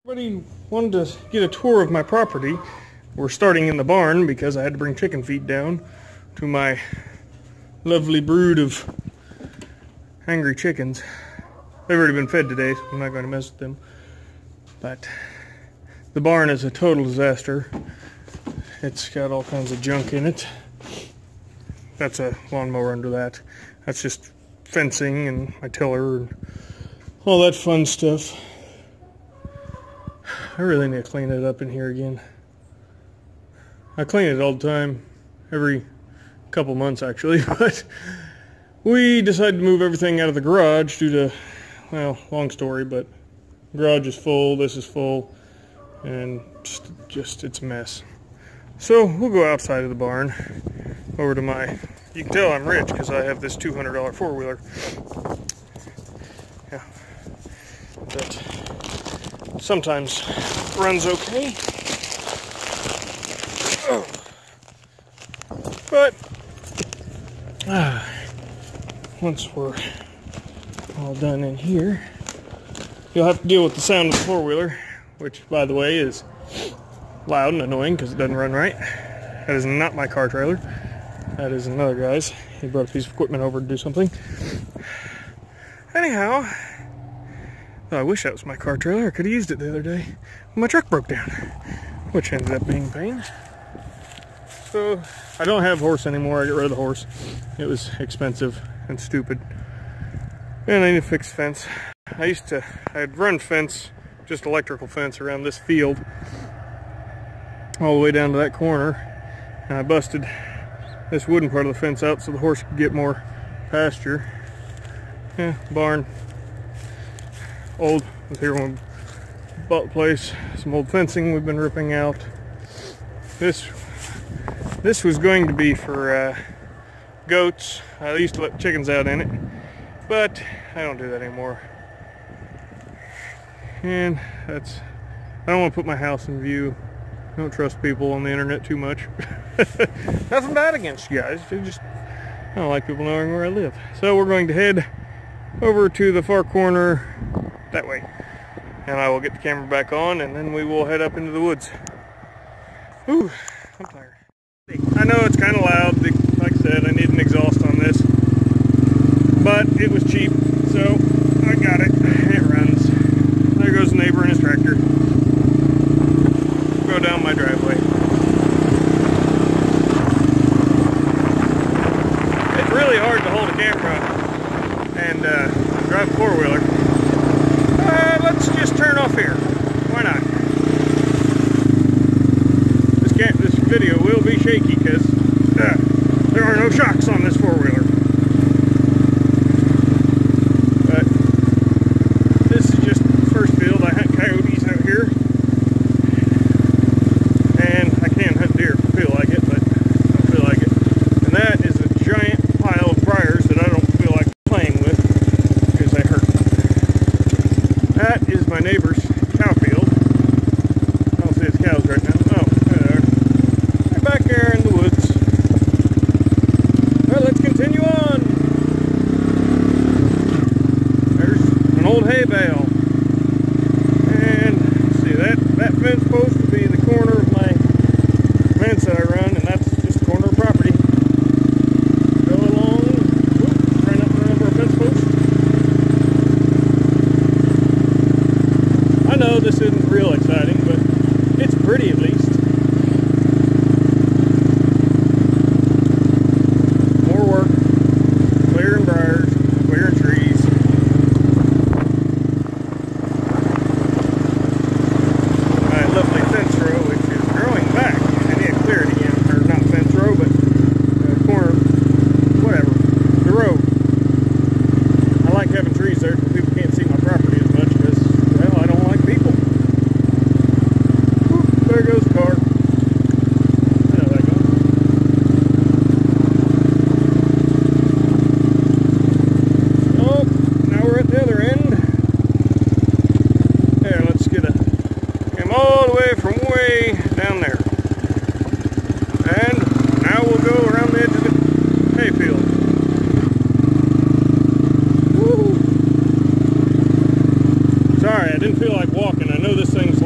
Everybody wanted to get a tour of my property. We're starting in the barn because I had to bring chicken feed down to my lovely brood of hungry chickens. They've already been fed today, so I'm not going to mess with them. But the barn is a total disaster. It's got all kinds of junk in it. That's a lawnmower under that. That's just fencing and my tiller and all that fun stuff. I really need to clean it up in here again. I clean it all the time, every couple months actually, but we decided to move everything out of the garage due to, well, long story, but the garage is full, this is full, and just it's a mess. So we'll go outside of the barn, over to my, you can tell I'm rich because I have this $200 four-wheeler. Yeah, that sometimes runs okay. But once we're all done in here, you'll have to deal with the sound of the four-wheeler, which, by the way, is loud and annoying because it doesn't run right. That is not my car trailer. That is another guy's. He brought a piece of equipment over to do something. Anyhow, I wish that was my car trailer. I could have used it the other day when my truck broke down, which ended up being a pain. So I don't have a horse anymore. I get rid of the horse. It was expensive and stupid. And I need to fix fence. I'd run fence, just electrical fence around this field all the way down to that corner. And I busted this wooden part of the fence out so the horse could get more pasture. Yeah, barn. Old, was here when we bought the place. Some old fencing we've been ripping out. This was going to be for goats. I used to let chickens out in it, but I don't do that anymore. And I don't want to put my house in view. I don't trust people on the internet too much. Nothing bad against you guys. I don't like people knowing where I live. So we're going to head over to the far corner that way. And I will get the camera back on and then we will head up into the woods. Whew, I'm tired. I know it's kind of loud. Like I said, I need an exhaust on this. But it was cheap, so I got it. It runs. There goes the neighbor and his tractor. Go down my driveway. It's really hard to hold a camera and drive a four-wheeler. Let's just turn off here. Why not? This video will be shaky because there are no shocks on this four-wheeler. But this is just the first field. I hunt coyotes out here. And I can hunt deer if I feel like it, but I don't feel like it. And that is a giant pile of briars that I don't feel like playing with because they hurt. That is my neighbor's cow field. I don't see his cows right now. Oh, there they are. They're back there in the woods. Well, let's continue on. There's an old hay bale. And see that fence post will be the corner of my fence that I run, and that's just the corner of property. Go along, run over a fence post. I know this isn't real exciting, but it's pretty at least. More work, clearing briars, clearing trees. My lovely fence row, which is growing back. I need to clear it again, or not fence row, but corner, whatever, the road. I like having trees there so people can't see my property as much because, well, I don't like people. Whoop, there goes the car. I know that goes. Oh, now we're at the other end. There, let's get come all the way from way down there. And now we'll go around the edge of the hayfield. Woo! Sorry, I didn't feel like walking. I know this thing's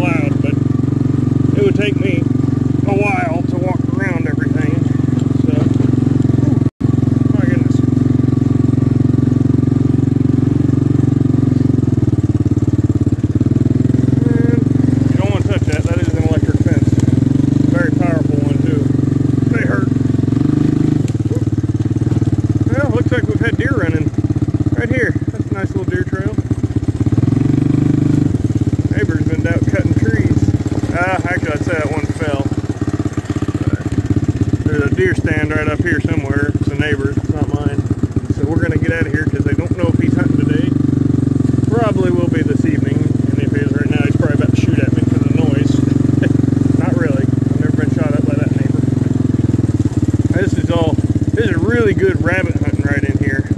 really good rabbit hunting right in here,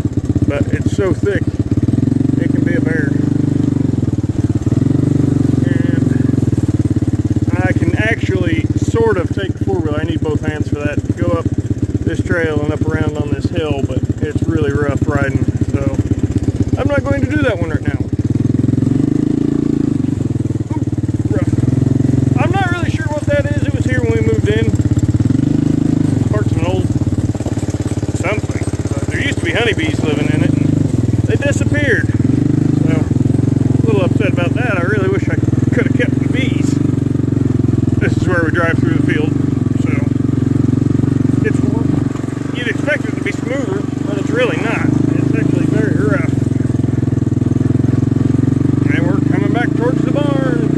but it's so thick it can be a bear. And I can actually sort of take the four-wheeler. I need both hands for that to go up this trail and up around on this hill, but it's really rough riding, so I'm not going to do that one right now. Ooh, rough. I'm not really sure what that is. It was here when we moved in. Parts of an old something. There used to be honeybees living in it, and they disappeared. So, a little upset about that. I really wish I could have kept the bees. This is where we drive through the field, so it's warm. You'd expect it to be smoother, but it's really not. It's actually very rough. And we're coming back towards the barn.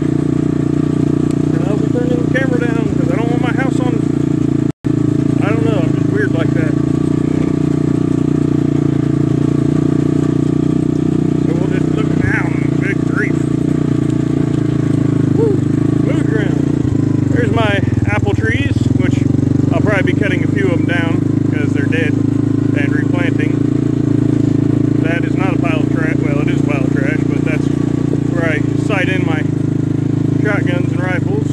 And I'll be turning the camera down because I don't want my house on. I don't know, I'm just weird like that. So we'll just look down. Big grief. Woo! Smooth ground. There's my apple trees, which I'll probably be cutting a few of them down because they're dead and replanting. That is not a pile of trash. Well, it is a pile of trash, but that's where I sight in my shotguns and rifles.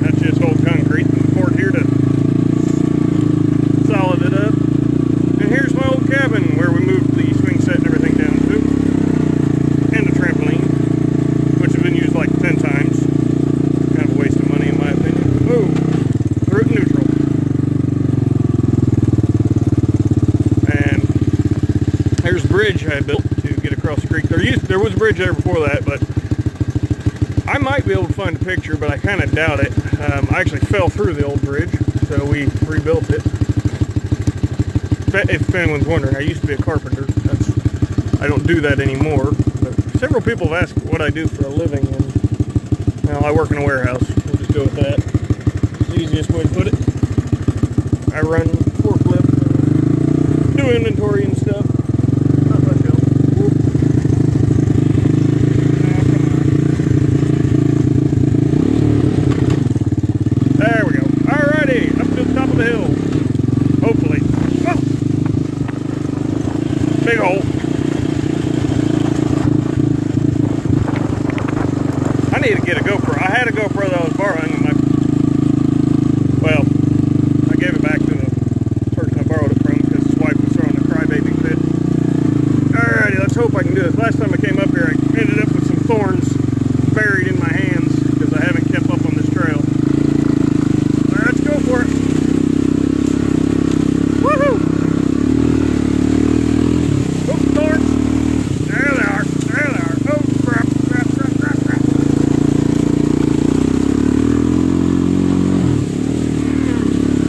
That's just old concrete and the fort here to solid it up. And here's my old cabin where we moved the swing set and everything down to. And the trampoline, which has been used like 10 times. Kind of a waste of money in my opinion. Oh, threw it in neutral. And there's the bridge I built to get across the creek. There was a bridge there before that, but I might be able to find a picture, but I kind of doubt it. I actually fell through the old bridge, so we rebuilt it. If anyone's wondering, I used to be a carpenter. I don't do that anymore. But several people have asked what I do for a living, and well, I work in a warehouse. We'll just go with that. It's the easiest way to put it. I run forklift, do inventory and stuff. Not much else. There we go. Alrighty, up to the top of the hill. Hopefully. Oh. Big hole. I need to get a GoPro. I had a GoPro that I was borrowing. Well, I gave it back to the person I borrowed it from because his wife was throwing a crybaby fit. Alrighty, let's hope I can do this. Last time I came up here, I ended up with some thorns buried in my hands because I haven't kept up on this trail. Alright, let's go for it. Woohoo! Oh, thorns! There they are. There they are. Oh, crap, crap, crap, crap, crap.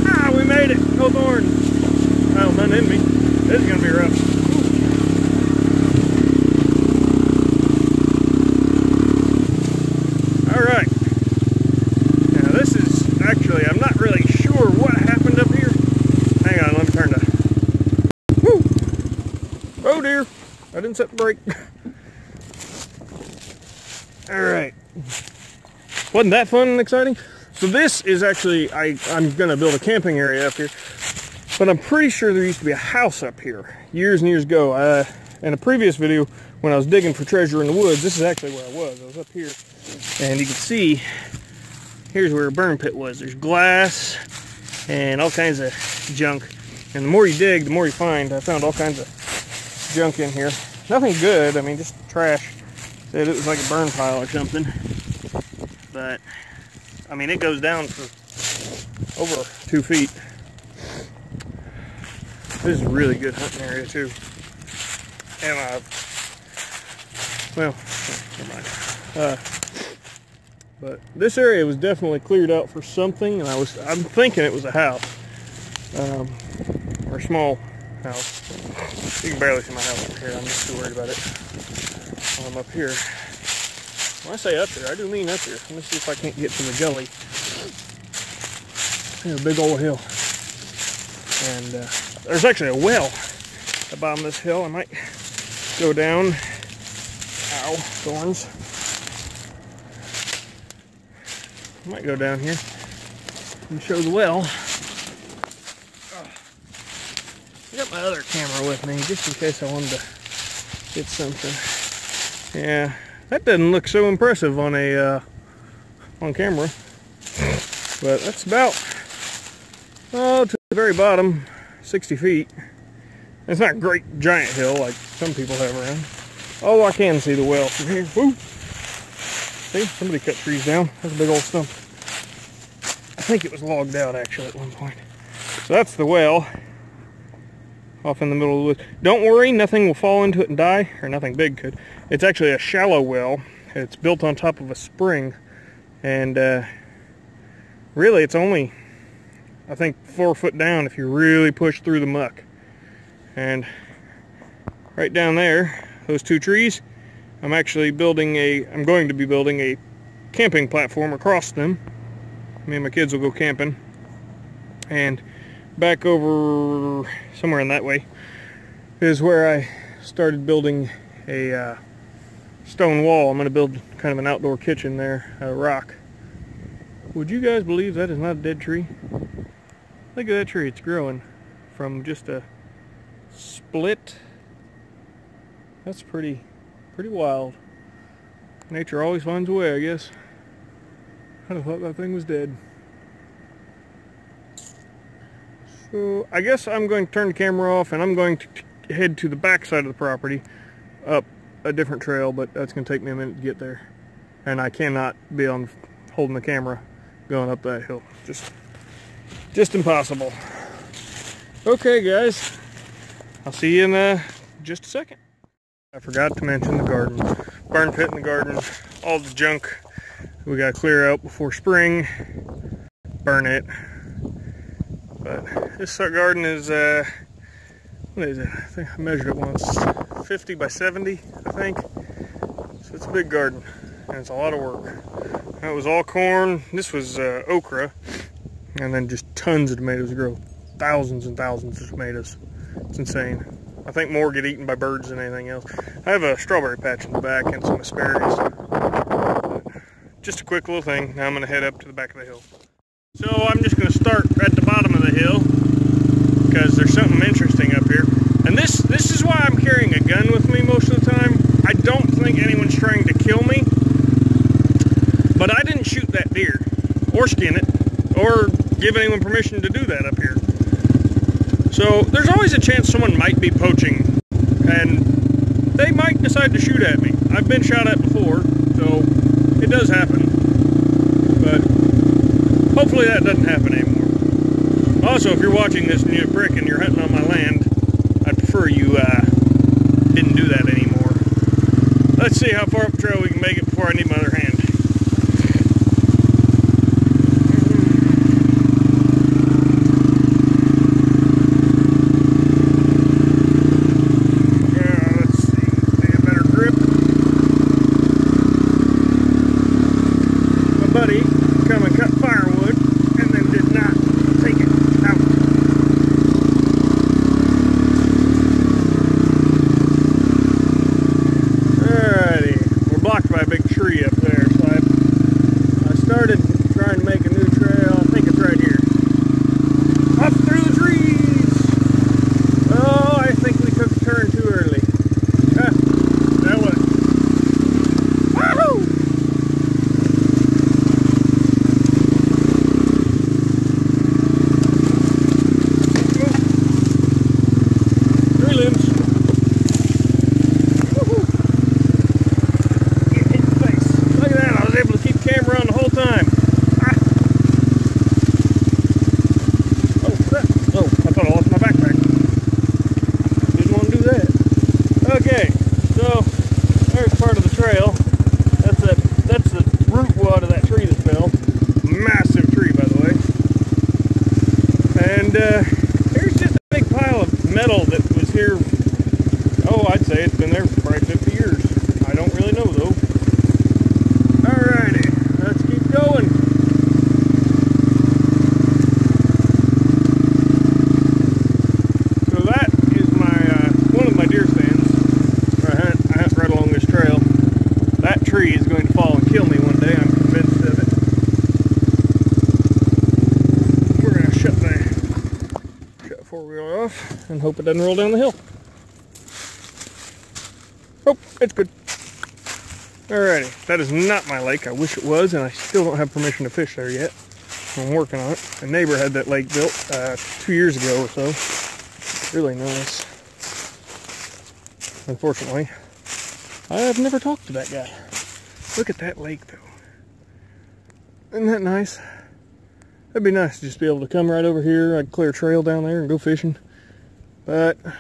Ah, we made it. No thorns. Well, none in me. This is going to be rough. Alright. Now this is actually, I'm not really sure what happened up here. Hang on, let me turn the... Woo! Oh dear. I didn't set the brake. Alright. Wasn't that fun and exciting? So this is actually, I'm going to build a camping area up here. But I'm pretty sure there used to be a house up here years and years ago. In a previous video, when I was digging for treasure in the woods, this is actually where I was. I was up here. And you can see, here's where a burn pit was. There's glass and all kinds of junk. And the more you dig, the more you find. I found all kinds of junk in here. Nothing good, I mean, just trash. Said it was like a burn pile or something. But, I mean, it goes down for over 2 feet. This is a really good hunting area too. And well, never mind. But this area was definitely cleared out for something, and I'm thinking it was a house, or a small house. You can barely see my house over here. I'm just too worried about it. While I'm up here. When I say up here, I do mean up here. Let me see if I can't get to the gully. There's a big old hill. And there's actually a well at the bottom of this hill. I might go down. Ow, thorns. I might go down here and show the well. brought my other camera with me just in case I wanted to get something. Yeah, that doesn't look so impressive on a on camera, but that's about to the very bottom, 60 feet. It's not a great giant hill like some people have around. Oh, I can see the well from here. Woo! See, somebody cut trees down. That's a big old stump. I think it was logged out actually at one point. So that's the well off in the middle of the woods. Don't worry, nothing will fall into it and die, or nothing big could. It's actually a shallow well. It's built on top of a spring, and really it's only, I think, 4 foot down if you really push through the muck. And right down there, those 2 trees, I'm going to be building a camping platform across them. Me and my kids will go camping. And back over somewhere in that way is where I started building a stone wall. I'm going to build kind of an outdoor kitchen there, a rock. Would you guys believe that is not a dead tree? Look at that tree, it's growing from just a split. That's pretty wild. Nature always finds a way, I guess. I'd have thought that thing was dead. So I guess I'm going to turn the camera off and I'm going to head to the back side of the property up a different trail, but that's going to take me a minute to get there. And I cannot be on holding the camera going up that hill. Just impossible. Okay guys, I'll see you in just a second. I forgot to mention the garden. Burn pit in the garden, all the junk we got to clear out before spring, burn it. But this garden is, what is it? I think I measured it once, 50 by 70, I think. So it's a big garden, and it's a lot of work. That was all corn. This was okra, and then just tons of tomatoes grow. Thousands and thousands of tomatoes. It's insane. I think more get eaten by birds than anything else. I have a strawberry patch in the back and some asparagus. But just a quick little thing. Now I'm going to head up to the back of the hill. So I'm just going to start at the bottom of the hill because there's something interesting up here. And this is why I'm carrying a gun with me most of the time. I don't think anyone's trying to kill me, but I didn't shoot that deer or skin it or give anyone permission to do that up here. So there's always a chance someone might be poaching and they might decide to shoot at me. I've been shot at before, so it does happen. But hopefully that doesn't happen anymore. Also, if you're watching this and you're a prick and you're hunting on my land, I'd prefer you didn't do that anymore. Let's see how far up the trail we can make it before I need my other hand. Buddy come and cut firewood and then did not take it out. Alrighty, we're blocked by a big tree up there, so I started trying to make a new trail. I think it's right here. Up through the trees! Oh, I think we took a turn too early. That way. Wahoo! Okay, so there's part of the trail. That's the root wad of that tree that fell. Massive tree, by the way. And here's just a big pile of metal that was here. Oh, I'd say it's been there for probably 50 years. I don't really know though. Alrighty, let's keep going. So that is one of my deer stands. I hunt right along this trail. That tree is going to fall and kill me one day, I'm convinced of it. We're going to shut the four-wheeler off. and hope it doesn't roll down the hill. Oh, it's good. Alrighty, that is not my lake. I wish it was, and I still don't have permission to fish there yet. I'm working on it. A neighbor had that lake built 2 years ago or so. Really nice. Unfortunately, I have never talked to that guy. Look at that lake, though. Isn't that nice? That'd be nice to just be able to come right over here. I'd clear a trail down there and go fishing. But I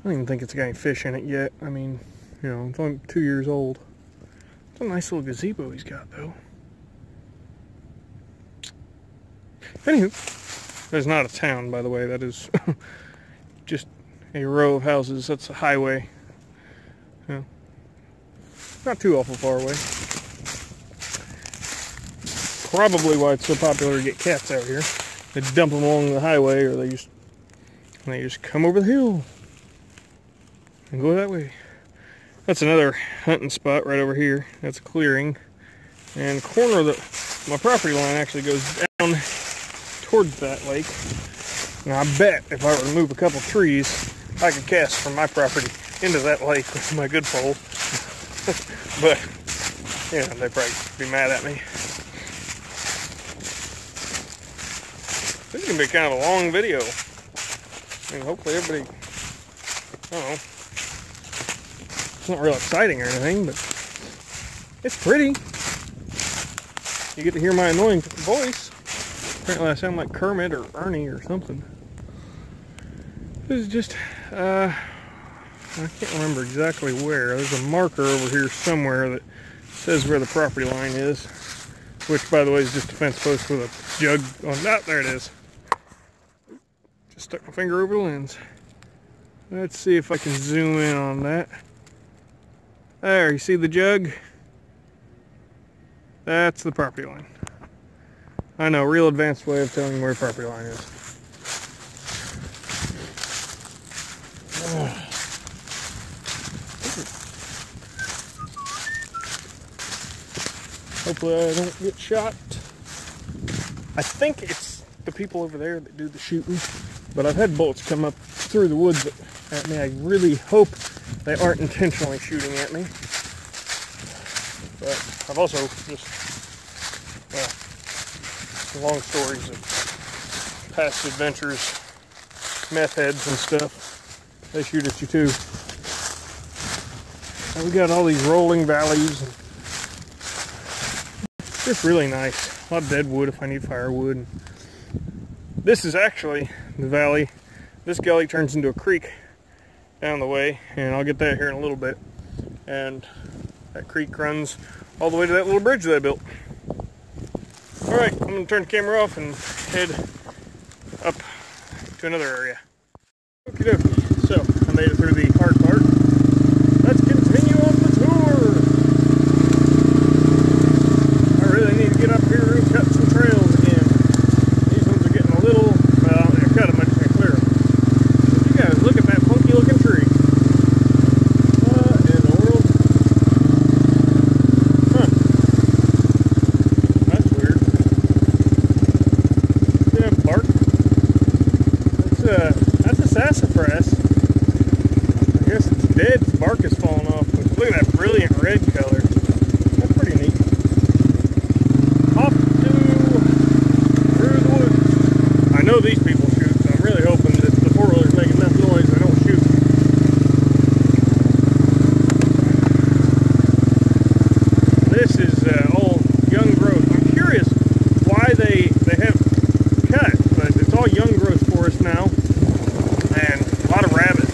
don't even think it's got any fish in it yet. I mean, you know, it's only 2 years old. It's a nice little gazebo he's got, though. Anywho, there's not a town, by the way. That is just a row of houses. That's a highway. Yeah. Not too awful far away. Probably why it's so popular to get cats out here. They dump them along the highway, or they just come over the hill and go that way. That's another hunting spot right over here. That's a clearing, and the corner of my property line actually goes down towards that lake. And I bet if I were to move a couple trees, I could cast from my property into that lake with my good pole. But yeah, they'd probably be mad at me. This is gonna be kind of a long video. I mean, hopefully everybody, I don't know, it's not real exciting or anything, but it's pretty. You get to hear my annoying voice. Apparently I sound like Kermit or Ernie or something. This is just, I can't remember exactly where. There's a marker over here somewhere that says where the property line is. Which, by the way, is just a fence post with a jug on. Ah, there it is. Just stuck my finger over the lens. Let's see if I can zoom in on that. There, you see the jug? That's the property line. I know, real advanced way of telling where the property line is. Hopefully I don't get shot. I think it's the people over there that do the shooting, but I've had bullets come up through the woods at me. I really hope they aren't intentionally shooting at me. But I've also just, long stories of past adventures, meth heads and stuff. They shoot at you too. And we got all these rolling valleys. And it's really nice. A lot of dead wood if I need firewood. This is actually the valley. This gully turns into a creek down the way, and I'll get that here in a little bit. And that creek runs all the way to that little bridge that I built. Alright, I'm going to turn the camera off and head up to another area. Okie dokie. So, I made it through the hard part. Let's continue on the tour! I really need to get up here and cut some trails again. These ones are getting a little, well, I cut them, I just can't clear them. But you guys, look at that funky looking tree. What in the world? Huh. That's weird. Does it have bark? That's a sassafras. I guess it's dead. Its bark has fallen off. Look at that brilliant red color. That's pretty neat. Off to through the woods. I know these people shoot, so I'm really hoping that the four-wheeler's making enough noise they don't shoot. This is all young growth. I'm curious why they have cut, but it's all young growth forest now, and a lot of rabbits.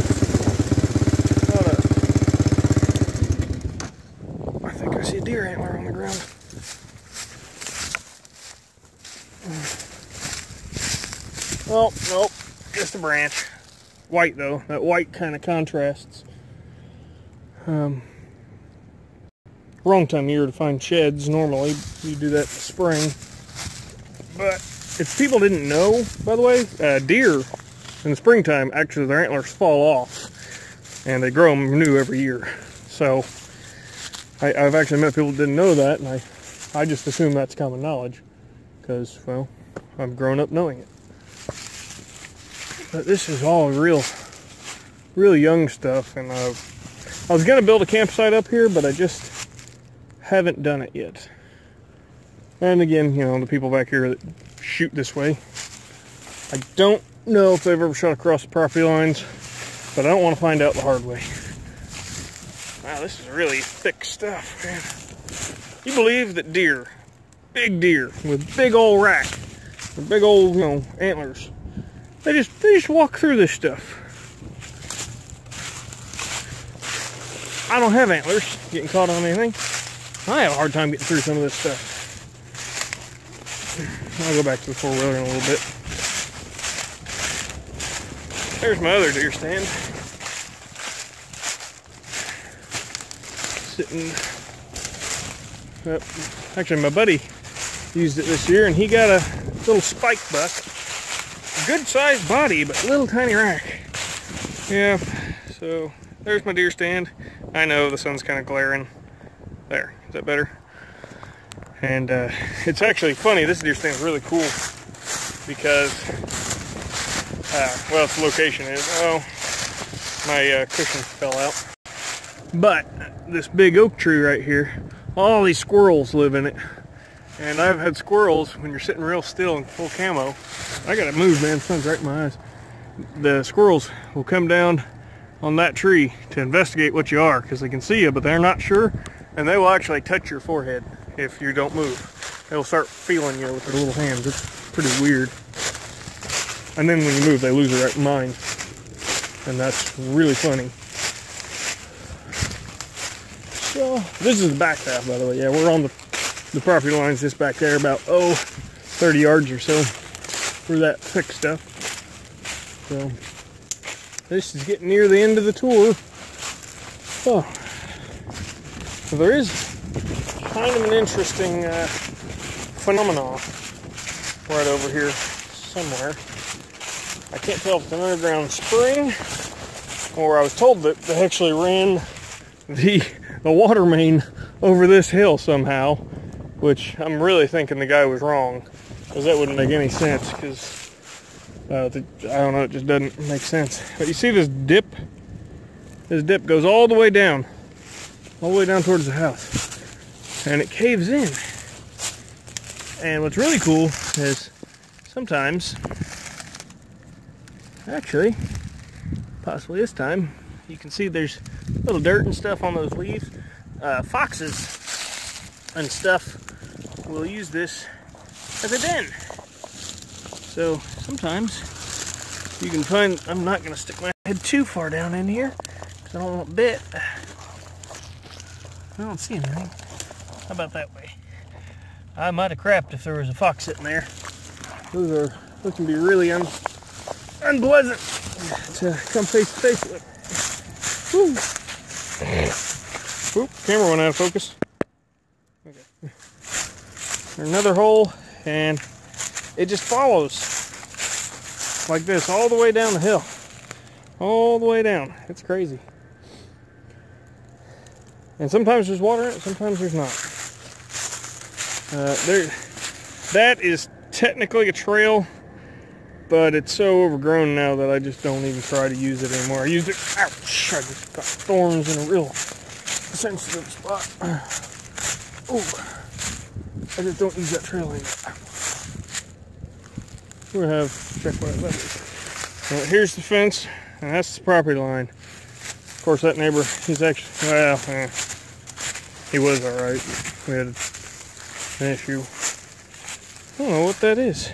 I think I see a deer antler on the ground. Oh, nope, just a branch. White though, that white kind of contrasts. Wrong time of year to find sheds. Normally you do that in the spring. But if people didn't know, by the way, deer in the springtime, actually their antlers fall off and they grow them new every year. So I've actually met people that didn't know that, and I just assume that's common knowledge because, well, I've grown up knowing it. But this is all real young stuff, and I was gonna build a campsite up here, but I just haven't done it yet. And again, you know, the people back here that shoot this way, I don't know if they've ever shot across the property lines, but I don't want to find out the hard way. Wow, this is really thick stuff, man. You believe that deer, big deer with big old rack, with big old, you know, antlers, they just walk through this stuff. I don't have antlers getting caught on anything. I have a hard time getting through some of this stuff. I'll go back to the four-wheeler in a little bit. There's my other deer stand. Sitting up. Actually, my buddy used it this year, and he got a little spike buck. Good sized body, but little tiny rack. Yeah, so there's my deer stand. I know the sun's kind of glaring. There, is that better? And it's actually funny, this deer stand is really cool because, well, its location is, oh, my cushion fell out. But this big oak tree right here, all these squirrels live in it. And I've had squirrels, when you're sitting real still in full camo, I gotta move, man, the sun's right in my eyes. The squirrels will come down on that tree to investigate what you are, because they can see you, but they're not sure. And they will actually touch your forehead if you don't move. They'll start feeling you with their little hands. It's pretty weird. And then when you move, they lose their mind. And that's really funny. So, this is the back half, by the way. Yeah, we're on the property lines just back there, about, 30 yards or so for that thick stuff. So, this is getting near the end of the tour. Oh. So there is kind of an interesting phenomenon right over here somewhere. I can't tell if it's an underground spring, or I was told that they actually ran the water main over this hill somehow, which I'm really thinking the guy was wrong, because that wouldn't make any sense, because I don't know, it just doesn't make sense. But you see this dip? This dip goes all the way down towards the house, and it caves in. And what's really cool is sometimes, actually, possibly this time, you can see there's little dirt and stuff on those leaves. Foxes and stuff will use this as a den. So sometimes you can find, I'm not going to stick my head too far down in here because I don't want bit. I don't see anything. How about that way? I might have crapped if there was a fox sitting there. Those can be really unpleasant to come face to face with. Woo. Oop, camera went out of focus. Okay. There's another hole, and it just follows like this all the way down the hill. All the way down. It's crazy. And sometimes there's water in it, sometimes there's not. That is technically a trail, but it's so overgrown now that I just don't even try to use it anymore. I used it, ouch, I just got thorns in a real sensitive spot. Oh, I just don't use that trail anymore. We'll have, check what that is. Well, here's the fence, and that's the property line. Of course, that neighbor, he's actually, well, he was alright. We had an issue. I don't know what that is.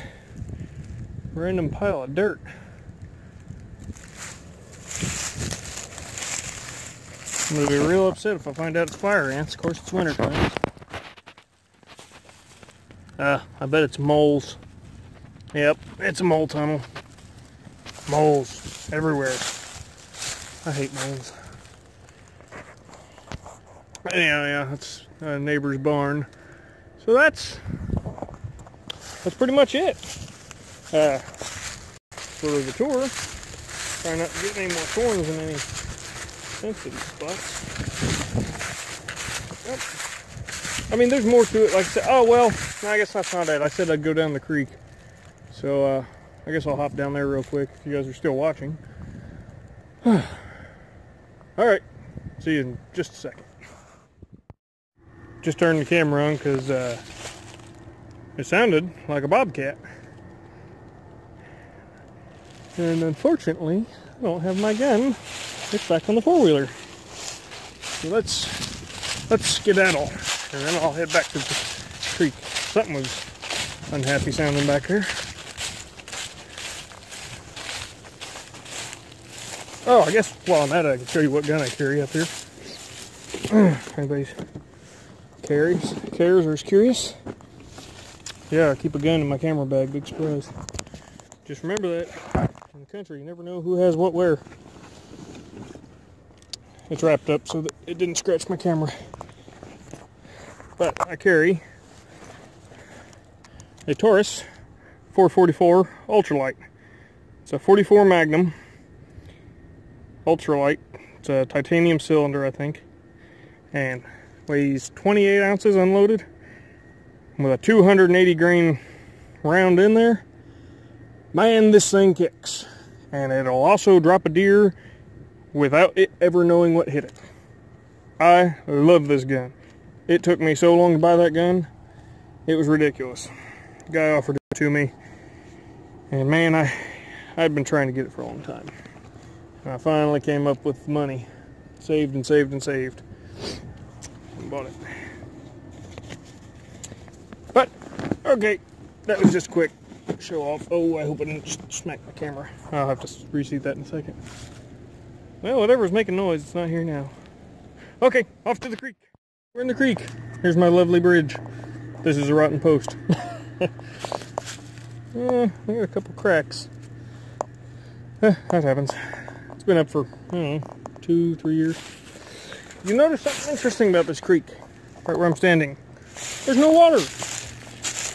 Random pile of dirt. I'm going to be real upset if I find out it's fire ants. Of course, it's winter time. I bet it's moles. Yep, it's a mole tunnel. Moles everywhere. I hate moles. Yeah, that's a neighbor's barn. So that's pretty much it for the tour. Try not to get any more thorns in any sensitive spots. Yep. I mean, there's more to it. Like I said, oh well, no, I guess that's not it. I said I'd go down the creek. So I guess I'll hop down there real quick if you guys are still watching. Alright, see you in just a second. Just turned the camera on because it sounded like a bobcat. And unfortunately, I don't have my gun. It's back on the four-wheeler. So let's skedaddle, and then I'll head back to the creek. Something was unhappy sounding back there. Oh, I guess while I'm at it, I can show you what gun I carry up here. Anybody's cares or is curious? Yeah, I keep a gun in my camera bag. Big surprise. Just remember that in the country, you never know who has what where. It's wrapped up so that it didn't scratch my camera. But I carry a Taurus 444 Ultralight. It's a 44 Magnum Ultralight. It's a titanium cylinder, I think, and weighs 28 ounces unloaded with a 280 grain round in there. Man, this thing kicks, and it'll also drop a deer without it ever knowing what hit it. I love this gun. It took me so long to buy that gun, it was ridiculous. The guy offered it to me, and man, I'd been trying to get it for a long time. And I finally came up with money, saved and saved and saved, and bought it. But okay, that was just quick show off. Oh, I hope I didn't smack my camera. I'll have to reseat that in a second. Well, whatever's making noise, it's not here now. Okay, off to the creek. We're in the creek. Here's my lovely bridge. This is a rotten post. I got a couple cracks. That happens. It's been up for, I don't know, 2-3 years. You notice something interesting about this creek, right where I'm standing. There's no water.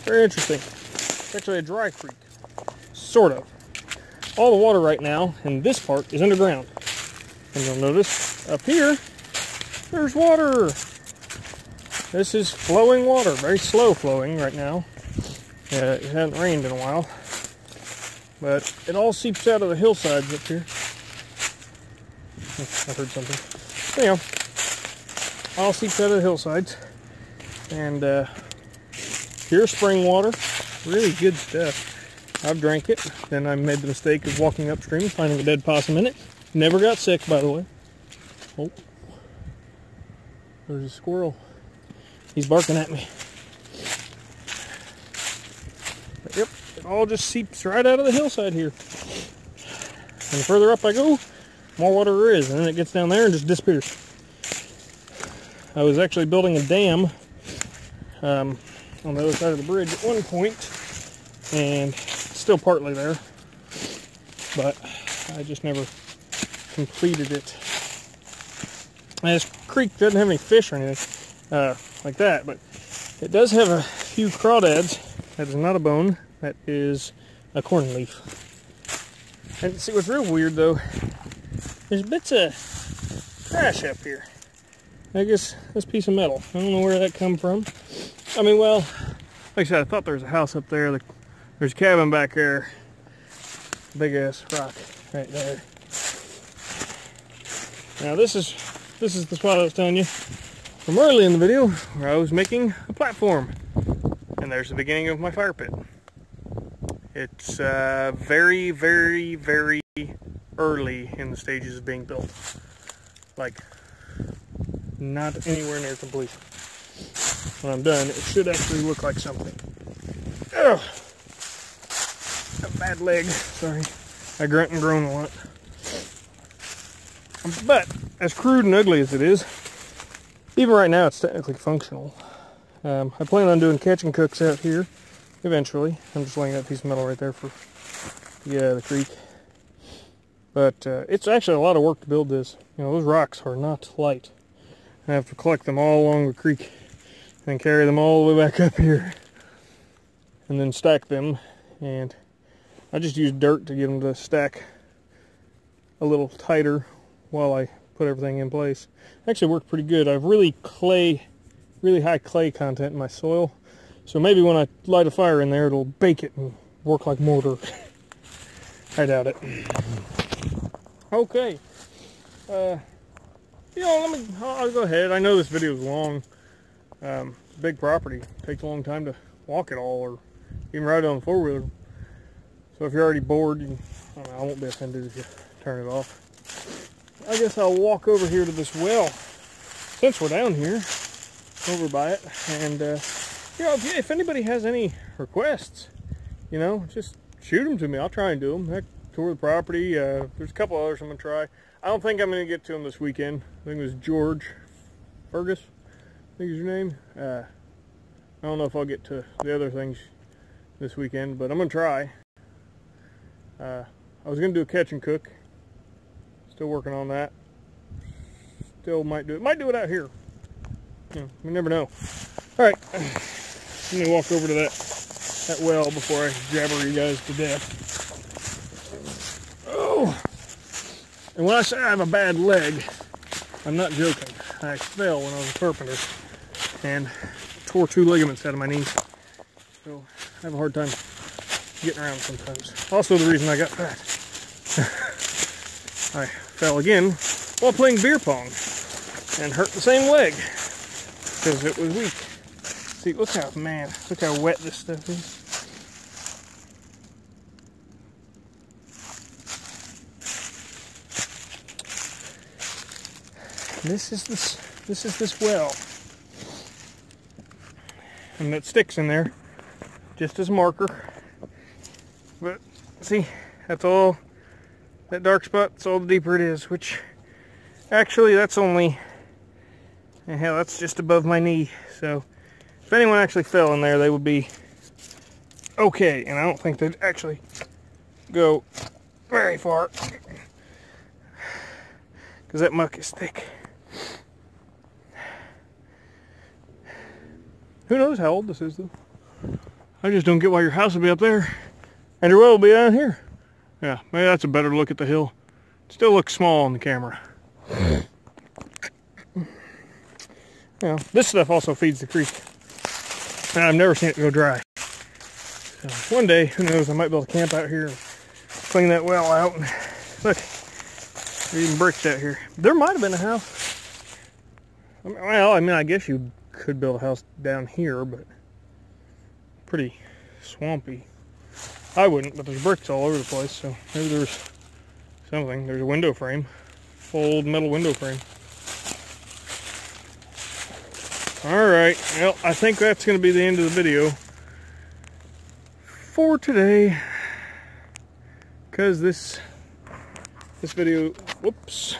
Very interesting. It's actually a dry creek. Sort of. All the water right now in this part is underground. And you'll notice up here, there's water. This is flowing water, very slow flowing right now. It hasn't rained in a while, but it all seeps out of the hillsides up here. I heard something. Anyhow, all seeps out of the hillsides, and pure spring water, really good stuff. I've drank it, then I made the mistake of walking upstream, finding a dead possum in it. Never got sick, by the way. Oh, there's a squirrel. He's barking at me. But yep, it all just seeps right out of the hillside here. And the further up I go, more water there is, and then it gets down there and just disappears. I was actually building a dam on the other side of the bridge at one point, and it's still partly there, but I just never completed it. And this creek doesn't have any fish or anything like that, but it does have a few crawdads. That is not a bone, that is a corn leaf. And see what's real weird though, there's bits of trash up here. I guess this piece of metal, I don't know where that come from. I mean, well, like I said, I thought there was a house up there. There's a cabin back there. Big ass rock right there. Now this is the spot I was telling you from early in the video where I was making a platform. And there's the beginning of my fire pit. It's very, very, very early in the stages of being built. Like, not anywhere near completion. When I'm done, it should actually look like something. Ugh. A bad leg, sorry. I grunt and groan a lot. But, as crude and ugly as it is, even right now it's technically functional. I plan on doing catch and cooks out here eventually. I'm just laying that piece of metal right there for the creek. But it's actually a lot of work to build this. You know, those rocks are not light. I have to collect them all along the creek and carry them all the way back up here and then stack them. And I just use dirt to get them to stack a little tighter while I put everything in place. Actually worked pretty good. I've really high clay content in my soil, so maybe when I light a fire in there it'll bake it and work like mortar. I doubt it. Okay. You know, I'll go ahead. I know this video is long. Big property. Takes a long time to walk it all, or even ride it on the four-wheeler. So if you're already bored, I won't be offended if you turn it off. I guess I'll walk over here to this well, since we're down here, over by it. And, you know, if anybody has any requests, you know, just shoot them to me. I'll try and do them. Heck, tour the property. There's a couple others I'm going to try. I don't think I'm going to get to them this weekend. I think it was George Fergus, I think is your name. I don't know if I'll get to the other things this weekend, but I'm going to try. I was going to do a catch and cook. Still working on that. Still might do it out here. You know, we never know. All right, let me walk over to that well before I jabber you guys to death. Oh, and when I say I have a bad leg, I'm not joking. I fell when I was a carpenter and tore 2 ligaments out of my knees. So I have a hard time getting around sometimes. Also the reason I got fat. I fell again while playing beer pong and hurt the same leg because it was weak. See, look how wet this stuff is. This is this well, and that sticks in there just as a marker. But see, that's all. That dark spot, that's all the deeper it is. Which actually, that's only, hell, that's just above my knee. So if anyone actually fell in there, they would be okay. And I don't think they'd actually go very far because that muck is thick. Who knows how old this is, though? I just don't get why your house will be up there and your well will be down here. Yeah, maybe that's a better look at the hill. It still looks small on the camera. You know, this stuff also feeds the creek. And I've never seen it go dry. So one day, who knows, I might be able to camp out here and clean that well out. And look, there's even bricks out here. There might have been a house. Well, I mean, I guess you could build a house down here, but pretty swampy. I wouldn't, but there's bricks all over the place, so maybe there's something. There's a window frame, old metal window frame. Alright, well, I think that's going to be the end of the video for today, because this video, whoops,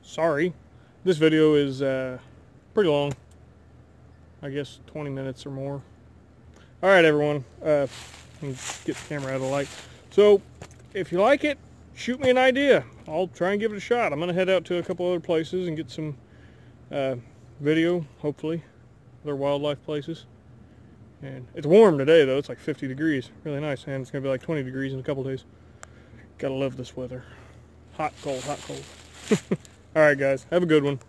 sorry, this video is pretty long. I guess 20 minutes or more. Alright, everyone, get the camera out of the light. So if you like it, shoot me an idea. I'll try and give it a shot. I'm going to head out to a couple other places and get some video, hopefully, other wildlife places. And it's warm today, though. It's like 50 degrees. Really nice. And it's going to be like 20 degrees in a couple days. Gotta love this weather. Hot, cold, hot, cold. Alright, guys. Have a good one.